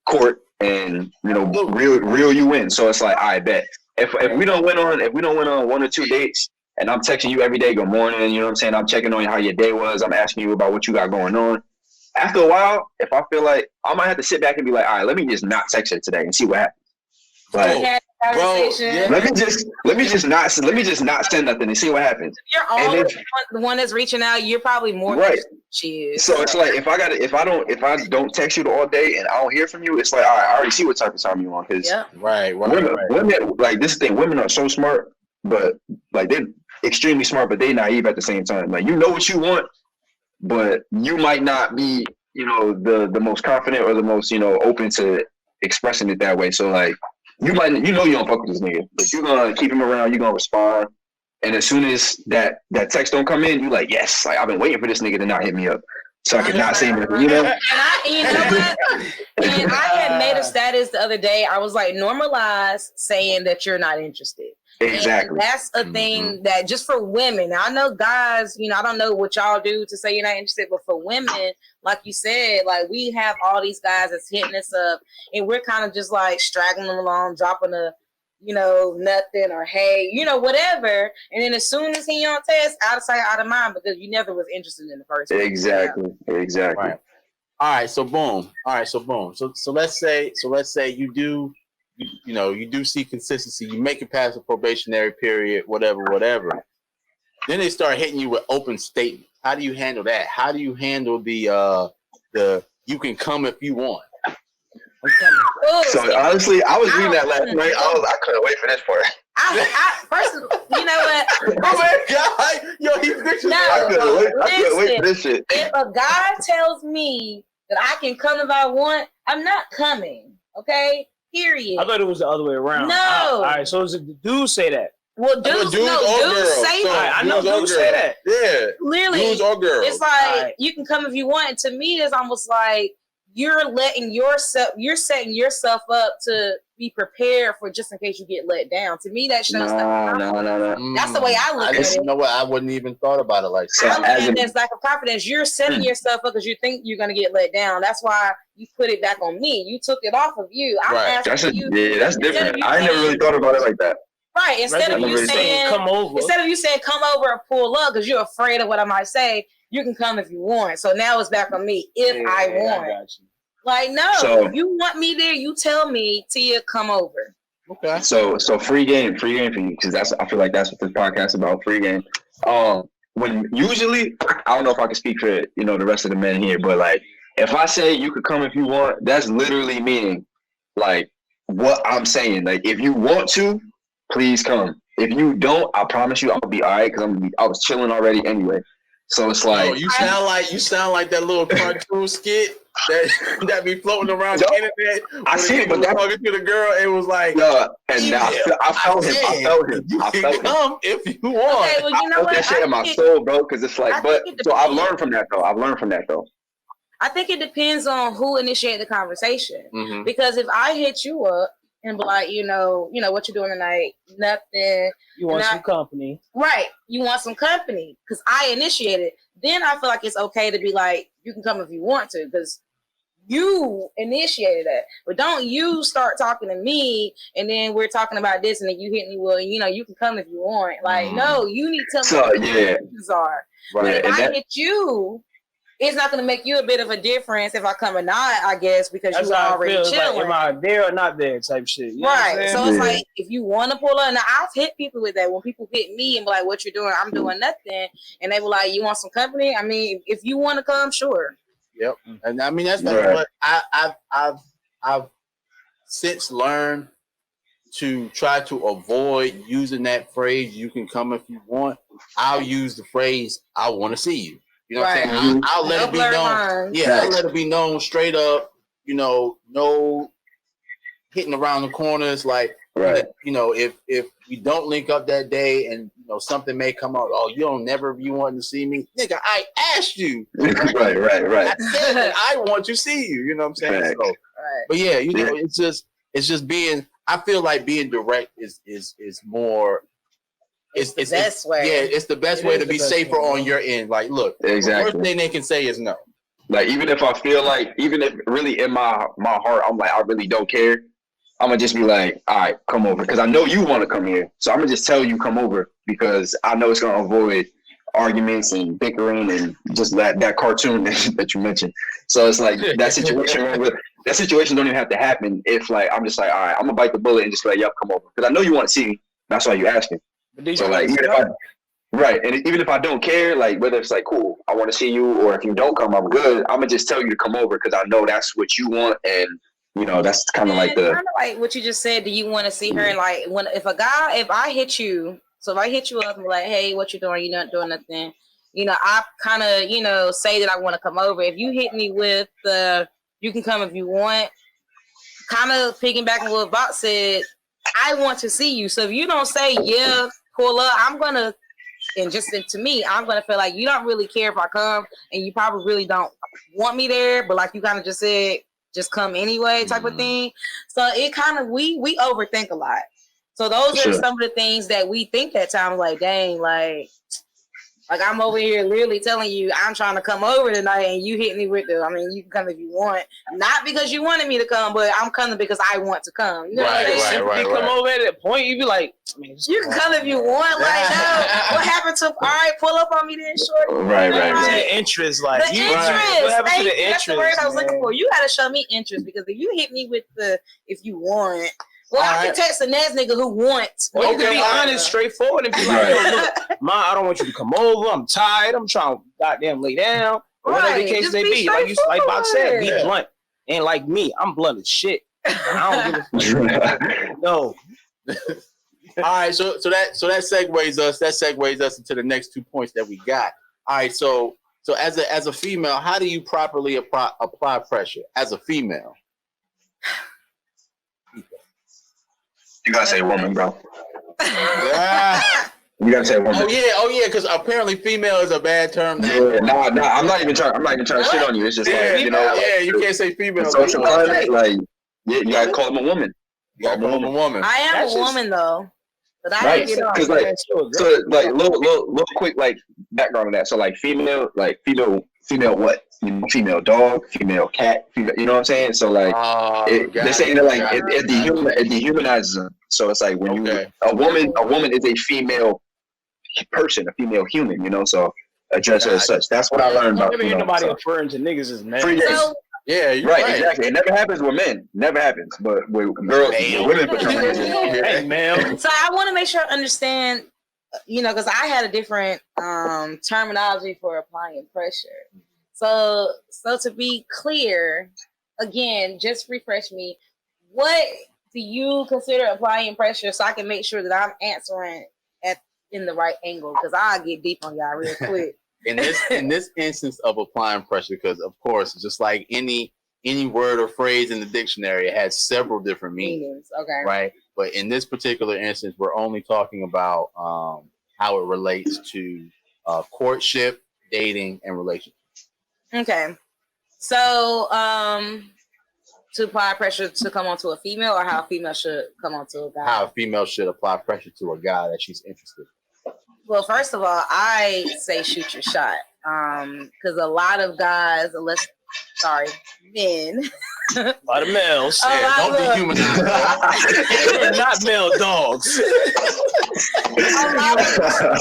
court and reel you in. So it's like, I bet if we don't win on 1 or 2 dates, and I'm texting you every day, good morning, you know what I'm saying, I'm checking on how your day was, I'm asking you about what you got going on. After a while, if I feel like I might have to sit back and be like, all right, let me just not text her today and see what happens. Like, Conversation. yeah. let me just not send nothing and see what happens. You're And always if- the one that's reaching out. You're probably more Right. than she is. So it's like if I don't text you all day and I don't hear from you, it's like, all right, I already see what type of time you on, because yeah. Right. women like this thing. Women are so smart, but like they're extremely smart, but they naive at the same time. Like, you know what you want, but you might not be, the most confident or the most, open to expressing it that way. So like, you don't fuck with this nigga, but you're gonna keep him around. You're gonna respond, and as soon as that text don't come in, you like, yes, like I've been waiting for this nigga to not hit me up, so I can not say anything. And you know what? And I had made a status the other day. I was like, normalize saying that you're not interested. Exactly. And that's a thing that just for women. Now, I know guys, I don't know what y'all do to say you're not interested, but for women, like you said, like we have all these guys that's hitting us up, and we're kind of just like straggling them along, dropping a, nothing or hey, whatever. And then as soon as he on test, out of sight, out of mind, because you never was interested in the person. Exactly. Right. All right. So boom. So let's say you do. You do see consistency. You make it past the probationary period, whatever. Then they start hitting you with open statements. How do you handle that? How do you handle the you can come if you want? So honestly, I was reading that last night. I couldn't wait for this part. First, you know what? Oh my god, yo, he's fixing I couldn't wait for this shit. If a guy tells me that I can come if I want, I'm not coming. Okay. Period. I thought it was the other way around. No. All right, so does the dude say that? Well, dudes say that. I know dudes say that. Yeah. Clearly, Dudes or girls. it's like you can come if you want. And to me, it's almost like you're setting yourself up to be prepared for just in case you get let down. To me, that shows that. No. That's the way I look at it. You know what? I wouldn't even thought about it like So that. I look at it as lack of confidence. You're setting yourself up because you think you're going to get let down. That's why you put it back on me. You took it off of you. I'm asking you. That's different. I never really thought about it like that. Right. Instead of you saying come over. Instead of you saying come over and pull up because you're afraid of what I might say, you can come if you want. So now it's back on me if I want. I got you. Like, no, So- if you want me there, you tell me, Tia, come over. Okay. So free game for you, because I feel like that's what this podcast is about, free game. When usually, I don't know if I can speak for the rest of the men here, but like if I say you could come if you want, that's literally meaning like what I'm saying. Like if you want to, please come. If you don't, I promise you I'll be all right because I was chilling already anyway. So it's like you sound like that little cartoon skit that be floating around the internet. I see it, but that talking to the girl, it was like, and I felt him. You I can felt him. come if you want. Okay, well, you know I felt what? that shit in my soul, bro. Because it's like, so I've depends. learned from that though. I think it depends on who initiated the conversation. Mhm. Because if I hit you up and be like, you know, what you doing tonight? Nothing. You want And some company? Right. You want some company because I initiated. Then I feel like it's okay to be like, you can come if you want to because you initiated that. But don't you start talking to me and then we're talking about this and then you hit me, well, you can come if you want. Like, no, you need to tell me what your reasons are. Right. But if I hit you, it's not going to make you a bit of a difference if I come or not, I guess, because That's you how already it feels. chilling. Like, am I there or not there type shit. You know what I'm Right. saying? So it's like, if you want to pull up, now I've hit people with that. When people hit me and be like, what you doing? I'm doing nothing. And they were like, you want some company? I mean, if you want to come, sure. Yep. And I mean, that's Right. what I've since learned to try to avoid using that phrase, you can come if you want. I'll use the phrase, I want to see you. You know what I'm saying? I'll let it be known. Yeah, I'll let it be known straight up, no hitting around the corners. Like, Right. If we don't link up that day and something may come out, oh, you don't never be wanting to see me. Nigga, I asked you. Right. I said that I want to see you. You know what I'm saying? Right. So, Right. but yeah, it's just being, I feel like being direct is more It's the best way. Yeah, it's the best way to be safer on your end. Like, look, the Exactly. worst thing they can say is no. Like even if I feel like, even if really in my heart I'm like I really don't care, I'm gonna just be like, all right, come over, because I know you want to come here, so I'm gonna just tell you come over because I know it's gonna avoid arguments and bickering and just that cartoon that you mentioned. So it's like that situation. That situation don't even have to happen if like I'm just like, all right, I'm gonna bite the bullet and just be like, yep, come over, because I know you want to see me. That's why you asked me. So like, even if I don't care, like whether it's like cool, I want to see you, or if you don't come, I'm good. I'm gonna just tell you to come over because I know that's what you want, and that's kind of like kind of like what you just said. Do you want to see her? And like if I hit you, so if I hit you up and be like, hey, what you doing? You're not doing nothing. I kind of say that I want to come over. If you hit me with you can come if you want, kind of piggybacking on what Bob said, I want to see you. So if you don't say yeah, pull up, I'm gonna. And to me, I'm gonna feel like you don't really care if I come, and you probably really don't want me there. But like you kind of just said, just come anyway, type of thing. So it kind of we overthink a lot. So those are some of the things that we think at times. Like, dang, like I'm over here literally telling you I'm trying to come over tonight, and you hit me with you can come if you want, not because you wanted me to come, but I'm coming because I want to come. You know what I'm saying? You come over at that point, you be like, you can come if you want. Like, no, what happened to? All right, pull up on me then, shorty. Right. The interest, like the interest. What happened to the interest? That's the word I was looking for. You got to show me interest, because if you hit me with if you want. Well, I can text the next nigga who wants. Well, you can be honest, straightforward, and be like, yo, look, Ma, I don't want you to come over. I'm tired. I'm trying to goddamn lay down. Or whatever the case may be. Like Bob said, be blunt. And like me, I'm blunt as shit. I don't give a fuck. No. All right, so that segues us into the next 2 points that we got. All right, so as a female, how do you properly apply pressure as a female? You gotta say woman, bro. Ah. You gotta say woman. Oh yeah, because apparently female is a bad term. Yeah, nah, I'm not even trying to shit on you. It's just you can't say female. Social climate, like, you gotta call them a woman. You gotta call them a woman. I am a woman though, but I right? get Because little quick like background on that. So like female what? female dog, female cat, female, you know what I'm saying? So like, they're saying that like it dehumanizes them. So it's like when a woman is a female person, a female human, you know. So address her as such. That's what I learned about. Never hear nobody referring to niggas as men. Yeah, you're right, exactly. It never happens with men. Never happens, but with girls, women. Hey, man. So I want to make sure I understand. Because I had a different terminology for applying pressure. So to be clear, again, just refresh me. What do you consider applying pressure so I can make sure that I'm answering in the right angle? Because I'll get deep on y'all real quick. In this instance of applying pressure, because of course, just like any word or phrase in the dictionary, it has several different meanings. Okay. Right. But in this particular instance, we're only talking about how it relates to courtship, dating, and relationships. Okay. So to apply pressure to come onto a female, or how a female should come onto a guy? How a female should apply pressure to a guy that she's interested in. Well, first of all, I say shoot your shot. Because a lot of guys, men. A lot of males. Don't dehumanize. They're not male dogs.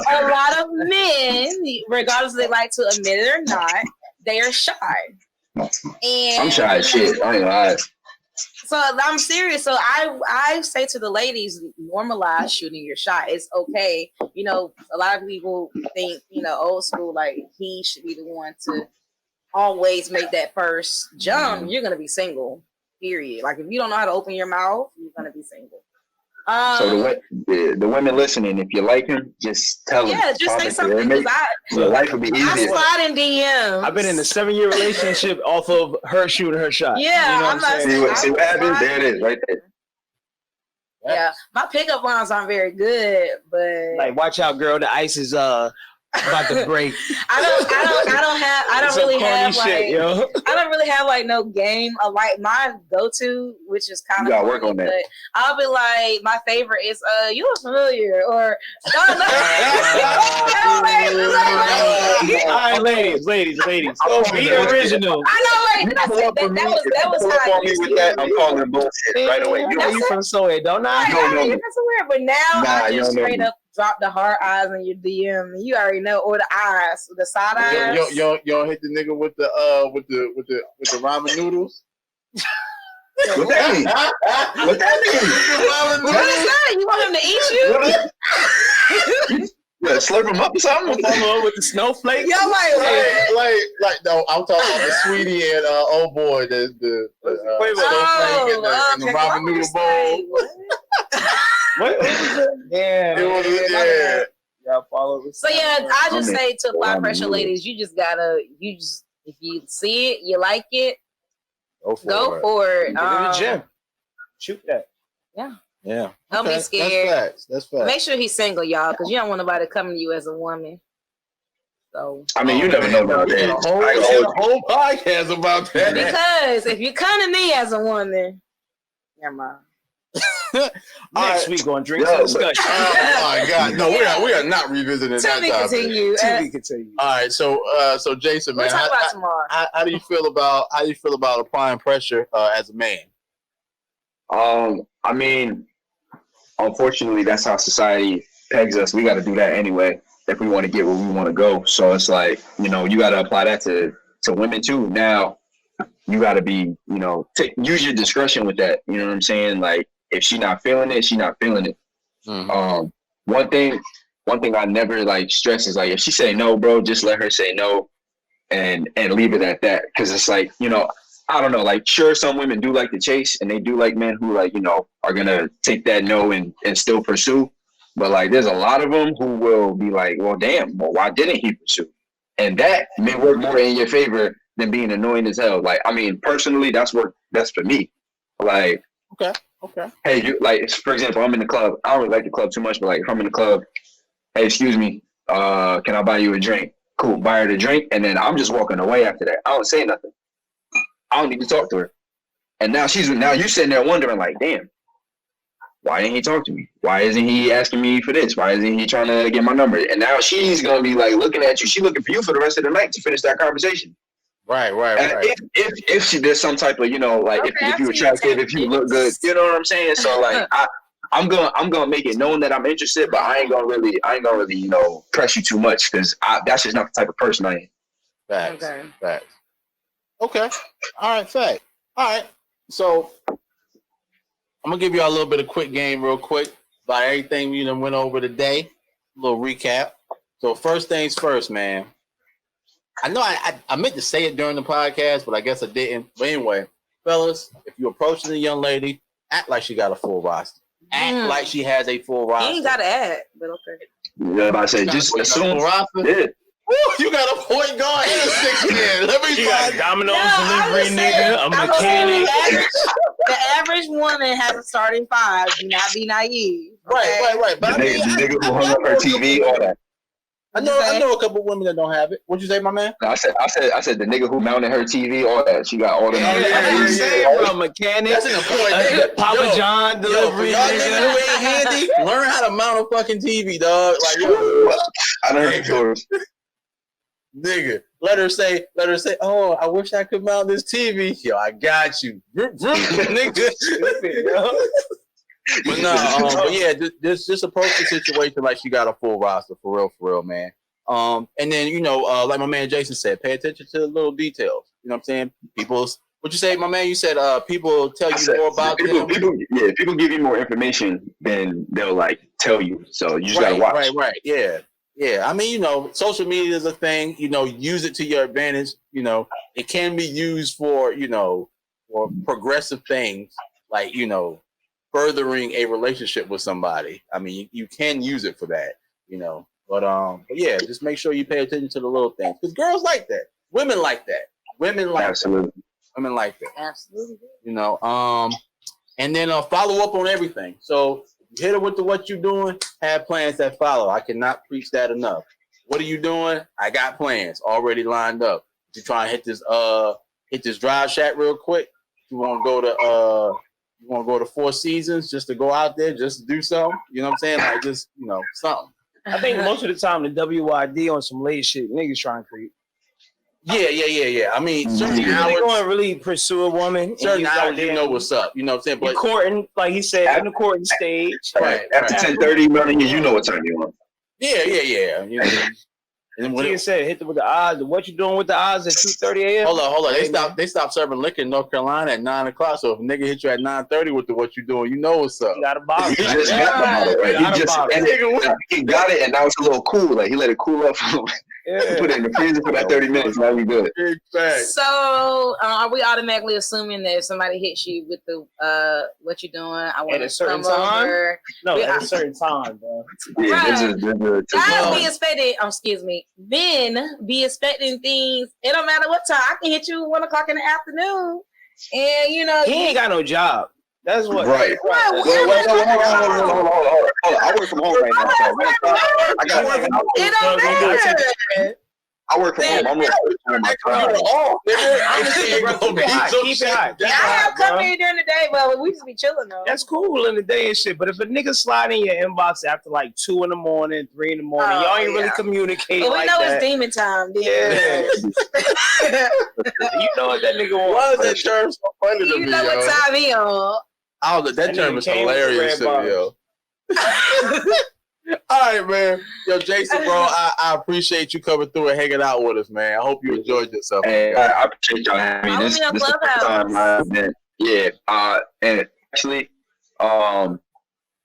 A lot of men, regardless if they like to admit it or not, they are shy. And I'm shy as shit. I ain't lying. So I'm serious. So I say to the ladies, normalize shooting your shot. It's okay. A lot of people think, old school, like he should be the one to always make that first jump. You're gonna be single. Period. Like if you don't know how to open your mouth, you're gonna be single. So the women listening, if you like him, just tell him. Yeah, just say something. Your life will be easier. I slide in DMs. I've been in a 7-year relationship off of her shooting her shot. Yeah, I'm not saying. See what happens? There it is, right there. Yeah, my pickup lines aren't very good, but like, watch out, girl. The ice is about to break. I don't really have like no game. Like my go-to, which is kind of work on that. But I'll be like, my favorite is you look familiar, or all right, ladies. Oh, be original. I know, right? That was how I used to. I'm calling bullshit right away. You from Soweto, don't I? That's weird, but now I just straight up drop the hard eyes in your DM, and you already know, or the eyes, the side eyes. You don't hit the nigga with the ramen noodles. What that mean? What that mean? What is that? You want him to eat you? Slurp him up or something? With the snowflake? Yo, like no, I'm talking about the sweetie and old boy, the snowflake and the ramen noodle bowl. What was it? Yeah. Y'all follow this. So yeah, I just say to apply pressure, ladies, you just if you see it, you like it, go for it. Get in the gym. Shoot that. Yeah. Don't be scared. That's facts. Make sure he's single, y'all, because you don't want nobody coming to you as a woman. So I mean, you never know about that. A whole podcast about that. Because if you come to me as a woman, never mind. Next week on Drinks and Discussion. Oh my God! No, we are not revisiting that topic. Continue. To be continued. All right, so Jason, man, We'll talk about tomorrow. How do you feel about applying pressure as a man? I mean, unfortunately, that's how society pegs us. We got to do that anyway if we want to get where we want to go. So it's like, you got to apply that to women too. Now, you got to be, use your discretion with that. You know what I'm saying? Like, if she not feeling it, she not feeling it. Mm-hmm. One thing I never like stress is like, if she say no, bro, just let her say no and leave it at that. Cause it's like, I don't know, like, sure, some women do like to chase and they do like men who like, are going to take that no and still pursue. But like, there's a lot of them who will be like, well, damn, why didn't he pursue? And that may work more in your favor than being annoying as hell. Like, I mean, personally, that's for me. Like, okay. Hey, for example, I'm in the club. I don't really like the club too much, but like, if I'm in the club, hey, excuse me, can I buy you a drink? Cool, buy her the drink, and then I'm just walking away after that. I don't say nothing. I don't need to talk to her. And now you're sitting there wondering, like, damn, why didn't he talk to me? Why isn't he asking me for this? Why isn't he trying to get my number? And now she's gonna be like looking at you. She's looking for you for the rest of the night to finish that conversation. Right. If she did some type of, you know, like Okay, if I you see attractive, if you look good, you know what I'm saying? So like I'm gonna make it known that I'm interested, but I ain't gonna really, you know, press you too much because that's just not the type of person I am. Facts. Okay. Facts. Okay. All right. Fact. All right. So I'm gonna give y'all a little bit of quick game, real quick, about everything we done went over today. A little recap. So first things first, man. I know I meant to say it during the podcast, but I guess I didn't. But anyway, fellas, if you're approaching a young lady, act like she got a full roster. Act like she has a full roster. You ain't got to add, but okay. Yeah, I said just assume. Yeah. Woo, you got a point guard and a 6 man. Let me You got find Domino's I delivery was nigga, saying, a I was mechanic. saying the average woman has a starting 5. Do not be naive. Okay? Right. The But I mean, nigga who hung up her TV, all that. I know a couple women that don't have it. What'd you say, my man? I said the nigga who mounted her TV, all that. She got all the. Yeah. Mechanic. That's an important. Papa John delivery y'all niggas who nigga. ain't handy, learn how to mount a fucking TV, dog. Like, yo, I done heard yours. nigga, let her say, oh, I wish I could mount this TV. Yo, I got you, nigga. But no, but yeah, just approach the situation like she got a full roster, for real, man. And then, you know, like my man Jason said, pay attention to the little details. You know what I'm saying? What you say, my man? You said people tell you more about them. People give you more information than they'll like tell you. So you just gotta watch. Right. Yeah. I mean, you know, social media is a thing. You know, use it to your advantage. You know, it can be used for, you know, for progressive things like, you know, furthering a relationship with somebody. I mean, you can use it for that, you know. But yeah, just make sure you pay attention to the little things because girls like that, women like that, Absolutely. Women like that, Absolutely. you know. And then follow up on everything. So you hit her with what you're doing, have plans that follow. I cannot preach that enough. What are you doing? I got plans already lined up. You trying to hit this drive shack real quick? You want to go to Four Seasons just to go out there, just to do something? You know what I'm saying? Like just, you know, something. I think most of the time the WYD on some late shit, niggas trying to creep. Yeah. I mean, certain You hours, really going to really pursue a woman. certain hours, you know what's up. You know what I'm saying? You're But courting, like he said, in the courting stage. right. After 10:30 running, you know what time you want. Yeah. You know, and then when He said, hit them with the odds. What you doing with the odds at 2:30 a.m.? hold on. They stopped serving liquor in North Carolina at 9:00. So if a nigga hit you at 9:30 with what you doing, you know what's up. You got a bottle. He just got the bottle, right? He got it, and now it's a little cool. Like he let it cool up. Put it in the freezer for that 30 minutes. Now we good. So, are we automatically assuming that if somebody hits you with the what you doing, I want At a to certain come time? over? No, at a certain time, bro. Yeah, Right. there's Guys be expecting, excuse me, men be expecting things. It don't matter what time. I can hit you 1:00 in the afternoon, and you know He ain't got no job. That's what. right. Right. Hold on. I work from home right now. So I got It don't matter. I work from home. I'm working on my time. Keep it high. Yeah, I have company during the day, but we just be chilling though. That's cool in the day and shit. But if a nigga slide in your inbox after like 2 in the morning, 3 in the morning, Oh, y'all ain't really yeah. communicating But we like know that. it's demon time. Then. Yeah. You know what that nigga wants. Why is that term so funny to You me, know what yo? time he on. That That term nigga is came with the hilarious red to me, yo. All right, man. Yo, Jason, bro, I appreciate you coming through and hanging out with us, man. I hope you enjoyed yourself. Hey, I appreciate y'all having me. Follow This me on is the first Clubhouse. time I've been. Yeah. And actually,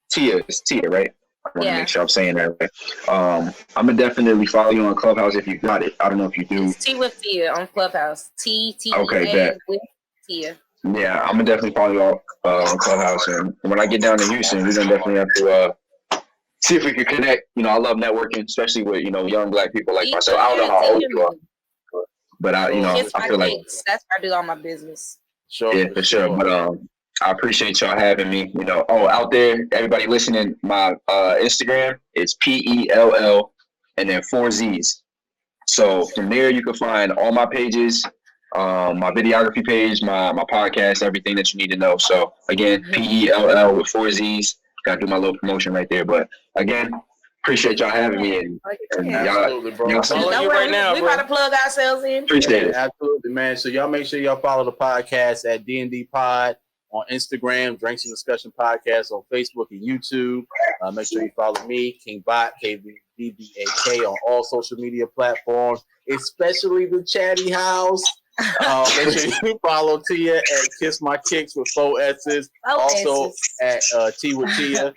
Tia, it's Tia, right? I want to Yeah. make sure I'm saying that right. I'm gonna definitely follow you on Clubhouse if you got it. I don't know if you do. It's T with Tia on Clubhouse. T Okay, bet. with Tia. Yeah, I'm gonna definitely follow you on Clubhouse, and when I get down to Houston, we're gonna definitely have to see if we can connect. You know, I love networking, especially with young Black people like myself. I don't know how old you are, but Kiss I my feel like cakes. That's where I do all my business. Sure, yeah, for sure. But I appreciate y'all having me. Out there, everybody listening, my Instagram is PELL and then 4 Z's. So from there, you can find all my pages, my videography page, my podcast, everything that you need to know. So again, PELL with 4 Z's. Got to do my little promotion right there. But again, appreciate y'all having me, and y'all Absolutely, bro. y'all Follow Don't you worry, right now, we bro. about to plug ourselves in. appreciate Yeah, it. absolutely, man. So y'all make sure y'all follow the podcast at D&D Pod on Instagram, Drinks and Discussion Podcast on Facebook and YouTube. Make sure you follow me, King Bot, KBBAK, on all social media platforms, especially the Chatty House. Make sure you follow Tia at Kiss My Kicks with 4 S's. Also at T with Tia.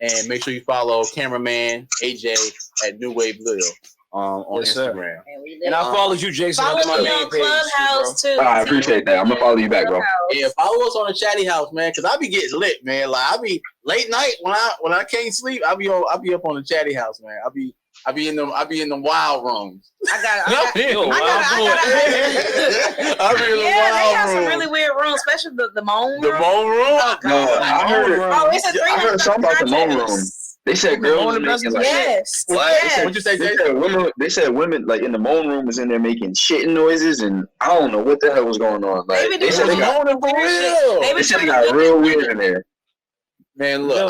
And make sure you follow cameraman AJ at New Wave Lil on Yes, sir. Instagram. And I followed you, Jason. Follow on my me main on page, Clubhouse too. I appreciate that. I'm gonna follow you back, bro. Yeah, follow us on the Chatty House, man, because I be getting lit, man. Like I be late night when I can't sleep, I be up on the Chatty House, man. I be in the wild rooms. I got I be in the they have some wild really rooms. weird rooms, especially the moan The room. bone room. No, I heard. Oh, it's a I heard something about the moan room. They said girls moan was the best making like. Yes. What? Yes. What'd you say, They Jason? said women like in the moan room was in there making shitting noises, and I don't know what the hell was going on. Like They be they said they doing got, Moaning for real. They be they said they trying to got real weird in there. Man, look,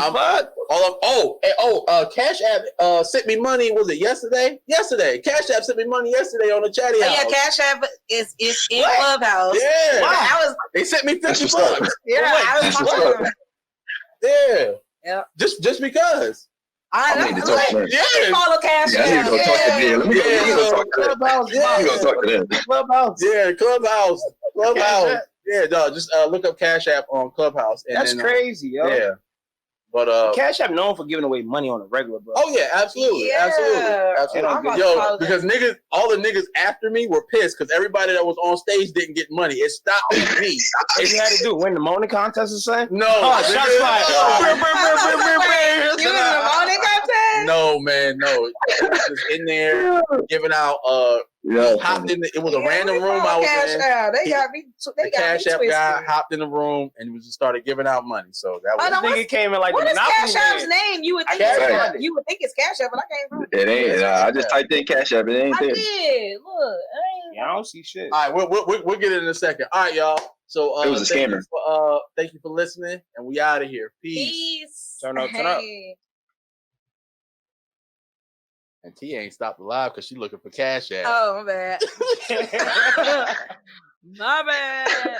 Cash App sent me money. Was it yesterday? Yesterday, Cash App sent me money yesterday on the Chatty House. Yeah, Cash App is in What? Clubhouse. Yeah, I was they sent me That's 50 what's up. bucks. I was That's what's talking. up. Yeah, Yeah. just because. I need to talk to them. Yeah, Follow Cash Yeah, I need to go talk to them. Let me go talk to them. Clubhouse. Let me go talk to them. Clubhouse. Yeah, Clubhouse. Yeah, dog. Just look up Cash App on Clubhouse. And That's then, crazy, yo. Yeah, but Cash App known for giving away money on a regular, bro. oh yeah, absolutely, Yeah. absolutely. I'm about to Yo, follow because niggas, all the niggas after me were pissed because everybody that was on stage didn't get money. It stopped with me. What you had to do? Win the moaning contest or something? No, Oh, nigga. shots fired. You in the morning contest? No, man, no. It was just in there giving out. Yeah, Hopped in. It was a random room I was Cash in. Out. They got me. The They got Cash me App twisted. guy hopped in the room and we just started giving out money. So that was. Oh, no, Nigga came in like What the is Cash Monopoly App's man. name? You would think Cash it's App. you would think it's Cash App, but I can't find it. It ain't. I just typed in Cash App. It ain't I there. did. Look, I ain't. Yeah, I don't see shit. All right, we'll get it in a second. All right, y'all. So It was a scammer. Thank you for listening, and we out of here. Peace. Peace. Turn up, turn up. Hey. And T ain't stopped the live because she looking for Cash App. Oh, my bad. My bad.